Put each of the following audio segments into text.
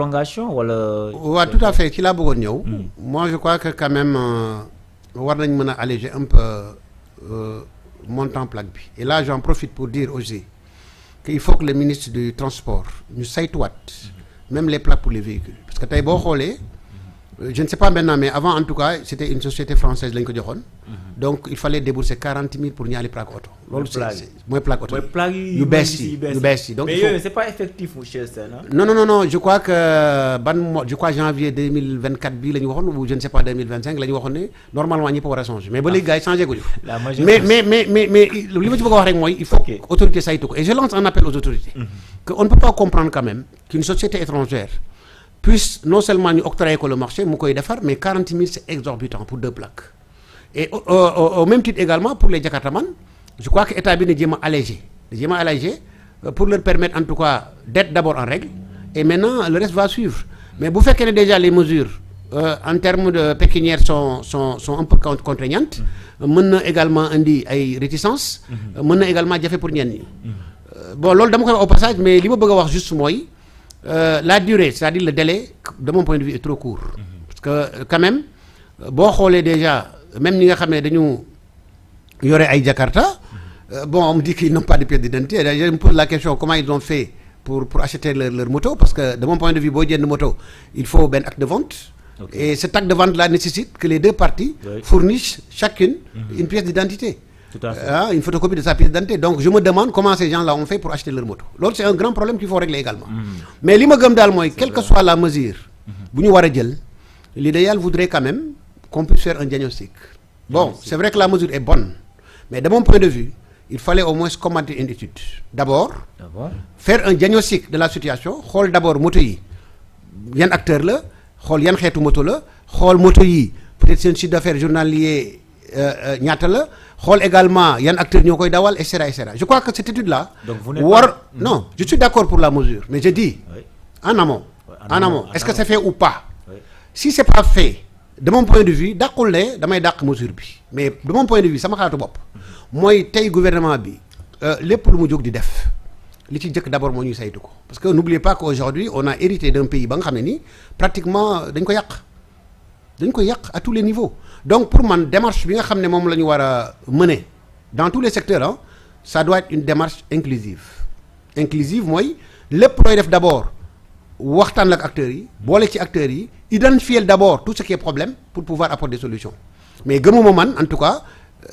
prolongation wala. waaw tout à fait ci laa bëggoon ñëw. moi je crois que quand même war nañ mën a alléger un peu montant plaque bi et là j'en profite pour dire aussi que il faut que le ministre du transport ñu saytuwaat même les plaques pour les véhicules parce que tey boo xoolee je ne sais pas maintenant mais avant en tout cas c'était une société française lañ ko joxoon. donc il fallait débourser 40 000 pour ñaari plaque oto. loolu c'est mooy plaque oto yu bees yi donc mais yooyu c'est pas effectif monsieur Sène. non je crois que je crois janvier 2024 bii la ñu waxoon ou je ne sais pas 2025 la ñu waxoon ne normalement ñëpp war a changer mais ba léegi gars yi changé guñu. mais li ma ci bëgg a wax rek mooy il faut que autorité saytu ko et je lance un appel aux autorités. que on ne peut pas comprendre quand même qu'une société étrangère puisse non seulement ñu octroyer ko le marché mu koy defar mais 40 000 c'est exorbitant pour 2 plaques. et au même titre également pour les jakartaman je crois que état bi na jéem a allégé pour leur permettre en tout cas d'être d'abord en règle et maintenant le reste va suivre mais bu fekkee ne déjà les mesures en termes de pécuniaires sont un peu contraignantes mën na également indi ay réticences mën na également jafe pour ñenn ñi bon loolu dama koy wax au passage mais li ma bëgg a wax juste mooy la durée c'est-à-dire le délai de mon point de vue est trop court parce que quand même boo xoolee déjà même ñi nga xam ne dañu yore ay Jakarta bon on me dit qu'ils n'ont pas de pièce d'identité je me pose la question comment ils ont fait pour acheter leur moto parce que de mon point de vue boo jënd moto il faut benn acte de vente. Okay. Et cet acte de vente là nécessite que les deux parties fournissent chacune une pièce d'identité. Tout à fait. Une photocopie de sa pièce d'identité donc je me demande comment ces gens-là ont fait pour acheter leur moto loolu c'est un grand problème qu'il faut régler également. Mais li ma gëm daal mooy quelle que soit la mesure bu ñu war a jël l'idéal voudrait quand même qu'on puisse faire un diagnostic. Bon, c'est vrai que la mesure est bonne, mais de mon point de vue, il fallait au moins commenter une étude. D'abord, faire un diagnostic de la situation, xool d'abord moto yi yan acteur la, xool yan xeetu moto la, xool moto yi peut-être seen chiffre d'affaires journalier ñaata la, xool également yan acteur ñoo koy dawal et cetera et cetera. Je crois que cette étude-là non, je suis d'accord pour la mesure, mais je dis en amont, est-ce que c'est fait ou pas? Si c'est pas fait, de mon point de vue dàqul ne damay dàq mesure bi mais de mon point de vue sama xalaatu bopp mooy tey gouvernement bi lépp lu mu jóg di def li ci jëkk d'abord moo ñuy saytu ko parce que n'oubliez pas qu'aujourd'hui on a hérité d'un pays ba nga xam ne nii pratiquement dañ ko yàq à tous les niveaux donc pour man démarche bi nga xam ne moom la ñu war a mener dans tous les secteurs ça doit être une démarche inclusive mooy lépp looy def d'abord waxtaan ak acteurs yi boole ci acteurs yi identifier d'abord tout ce qui est problème pour pouvoir apporter des solutions mais gëmuma man en tout cas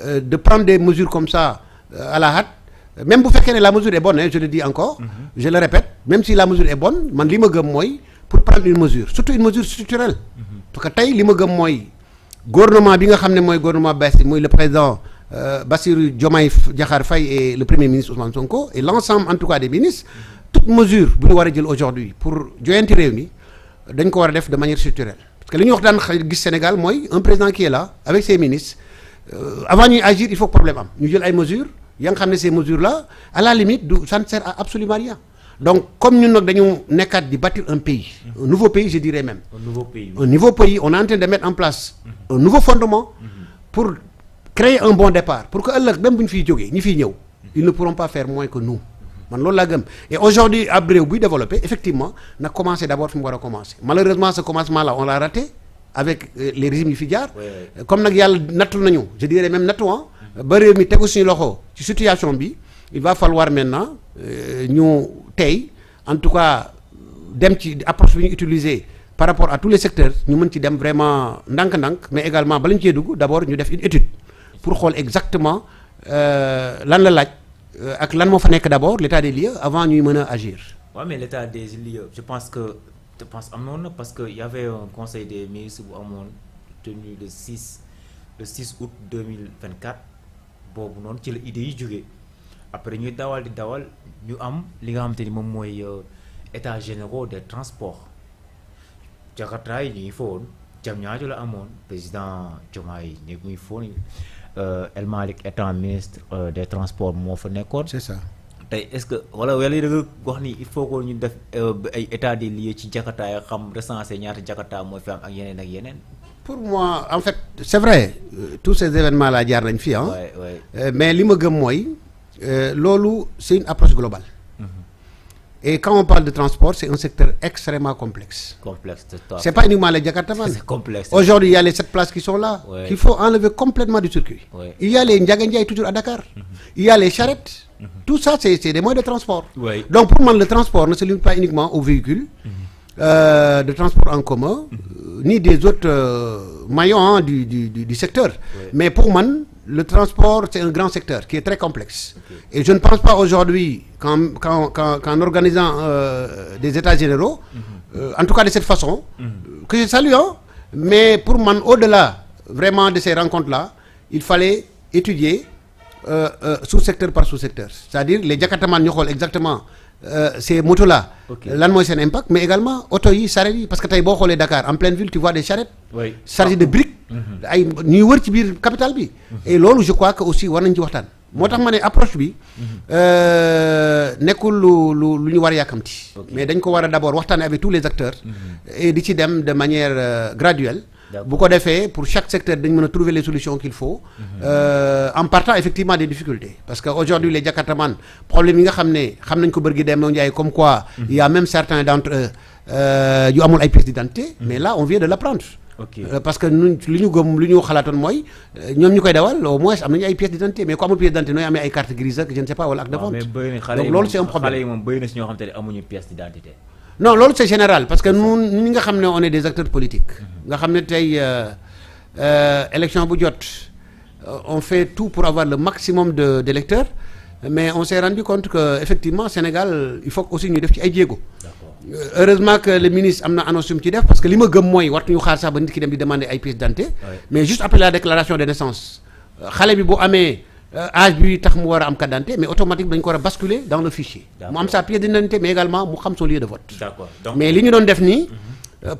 de prendre des mesures comme ça à la hâte même bu fekkee ne la mesure est bonne je le dis encore je le répète même si la mesure est bonne man li ma gëm mooy pour prendre une mesure surtout une mesure structurelle parce que tey li ma gëm mooy gouvernement bi nga xam ne mooy gouvernement bees bi muy le président Bassirou Diomaye Diakhar Faye et le premier ministre Ousmane Sonko et l'ensemble en tout cas des ministres toute mesure bu ñu war a jël aujourd'hui pour joyanti réew mi dañ ko war a def de manière structurelle parce que li ñuy wax daan gis Sénégal mooy un président qui est là avec ses ministres avant ñuy agir il faut que problème am ñu jël ay mesures ya nga xam ne ces mesures là à la limite ça ne sert à absolument rien donc comme ñun nag dañu nekkaat di bâtir un pays un nouveau pays je dirais même un nouveau pays on est en train de mettre en place un nouveau fondement pour créer un bon départ pour que ëllëg même bu ñu fiy jógee ñi fiy ñëw ils ne pourront pas faire moins que nous man loolu laa gëm et aujourd'hui ab réew buy développé effectivement na commencer d'abord fi mu war a commencer malheureusement ce commencement là on l'a raté avec les régimes yi fi jaar comme nag yàlla nattu nañu je dirais même nattu ba réew mi tegu suñu loxo ci situation bi il va falloir maintenant ñu tey en tout cas dem ci approche bi ñu utiliser par rapport à tous les secteurs ñu mën ci dem vraiment ndànk-ndànk mais également bala ñu cee dugg d'abord ñu def une étude pour xool exactement lan la laaj ak lan moo fa nekk d'abord l'état des lieux avant ñuy mën a agir. waaw mais l'état des lieux je pense amoon na parce que y avait un conseil des ministres bu amoon tenu le 6 août 2024 boobu noonu ci la idée yi jógee après ñuy dawal ñu am li nga xamante ni moom mooy états généraux des transports Jakarta yi ñu ngi fa woon Diamniadio la amoon président Diomaye ne muy foon El Malick étant ministre des transports moo fa nekkoon. C'est ça. tey est-ce que wala da nga wax ni il faut que ñu def ay état des lieux ci Jakarta ya xam recenser ñaata Jakarta mooy fi am ak yeneen. pour moi en fait c'est vrai tous ces événements là jaar nañ fi mais li ma gëm mooy loolu c'est une approche globale. Et quand on parle de transport, c'est un secteur extrêmement complexe. C'est pas uniquement les Jakartaman. C'est complexe. Aujourd'hui, il y a les 7 places qui sont là, qu'il faut enlever complètement du circuit. Il y a les Ndiagandiaï toujours à Dakar. Il y a les charrettes. Tout ça, c'est des moyens de transport. Donc pour moi, le transport ne se limite pas uniquement aux véhicules de transport en commun, ni des autres maillons du secteur. Mais pour moi, le transport, c'est un grand secteur qui est très complexe. Et je ne pense pas aujourd'hui qu'en organisant des états généraux, en tout cas de cette façon, que je salue, mais pour moi, au-delà vraiment de ces rencontres-là, il fallait étudier sous-secteur par sous-secteur. C'est-à-dire les Jakartaman ñoo xool exactement ces motos-là, lan mooy seen impact, mais également auto yi charrette yi parce que tey boo xoolee Dakar en pleine ville tu vois des charrettes chargées de briques ay ñuy wër ci biir capitale bi. Et loolu je crois que aussi war nañ ci waxtaan. moo tax ma ne approche bi nekkul lu ñu war a yàkkamti. mais dañ ko war a d'abord waxtaanee avec tous les acteurs. Et di ci dem de manière graduelle. bu ko defee pour chaque secteur dañ mën a trouver les solutions qu'il faut en partant effectivement des difficultés parce que aujourd'hui les Jakartaman problème yi nga xam nañ ko bërgi dem Ndiaye comme quoi il y a même certains d'entre eux yu amul ay pièces d'identité mais là on vient de l'apprendre. Parce que ñun li ñu gëm li ñu xalaatoon mooy ñoom ñu koy dawal au moins am nañu ay pièces d'identité mais ku amul pièce d'identité nooy amee ay carte grise ak je ne sais pas wala acte de vente. Donc loolu c'est un problème. xale yi moom bëri na si ñoo xam te ne amuñu pièce d'identité. Non loolu c'est général parce que ñi nga xam ne on est des acteurs politiques nga xam ne tey élection bu jot on fait tout pour avoir le maximum d'électeurs mais on s'est rendu compte que effectivement Sénégal il faut aussi ñu def ci ay jéego. Heureusement que le ministre am na annonce yu mu ci def parce que li ma gëm mooy wartuñu xaar sax ba nit ki dem di demander ay pièces d'identité mais juste après la déclaration de naissance xale bi bu amee âge bi tax mu war a am carte d'identité mais automatiquement dañu ko war a basculer dans le fichier mu am sa pièce d'identité mais également mu xam son lieu de vote. Donc, mais li ñu doon def nii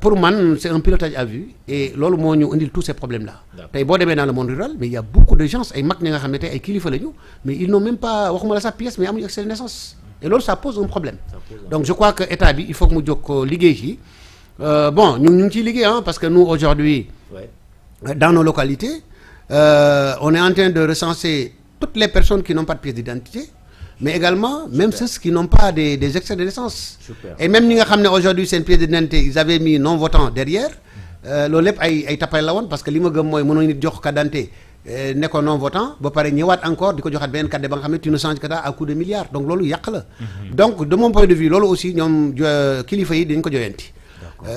pour man c'est un pilotage à vue et loolu moo ñu indil tous ces problèmes là tey boo demee dans le monde rural mais il y a beaucoup de gens ay mag ñi nga xam ne tey ay kilifa lañu mais ils n'ont même pas waxuma la sax pièce mais amuñu extrait de naissance et loolu ça pose un problème. Donc je crois que état bi il faut que mu jóg ko liggéey ci bon ñu ngi ciy liggéey parce que nous aujourd'hui dans nos localités on est en train de recenser toutes les personnes qui n'ont pas de pièce d'identité mais également même ceux qui n'ont pas des extraits de naissance. Et même ñi nga xam ne aujourd'hui seen pièce d'identité ils avaient mis non votant derrière loolu lépp ay tappale la woon parce que li ma gëm mooy mënoo nit jox carte d'identité ne ko non votant ba pare ñëwaat encore di ko joxaat beneen carte ba nga xam ne tu ne changes que ça à coup de milliards donc loolu yàq la. Donc de mon point de vue loolu aussi ñoom kilifa yi dañ ko joyanti.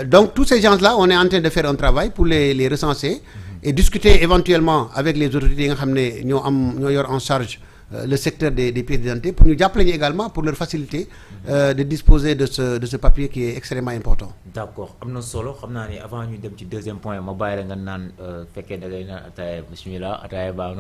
Donc tous ces gens-là on est en train de faire un travail pour les recenser et discuter éventuellement avec les autorités yi nga xam ne ñoo yor en charge le secteur des pièces d'identité pour ñu jàppale ñu également pour leur faciliter de disposer de ce papier qui est extrêmement important. D'accord am na solo xam naa ne avant ñu dem ci deuxième point ma bàyyi la nga naan fekkee da ngay naan ataaya bismillah ataaya baa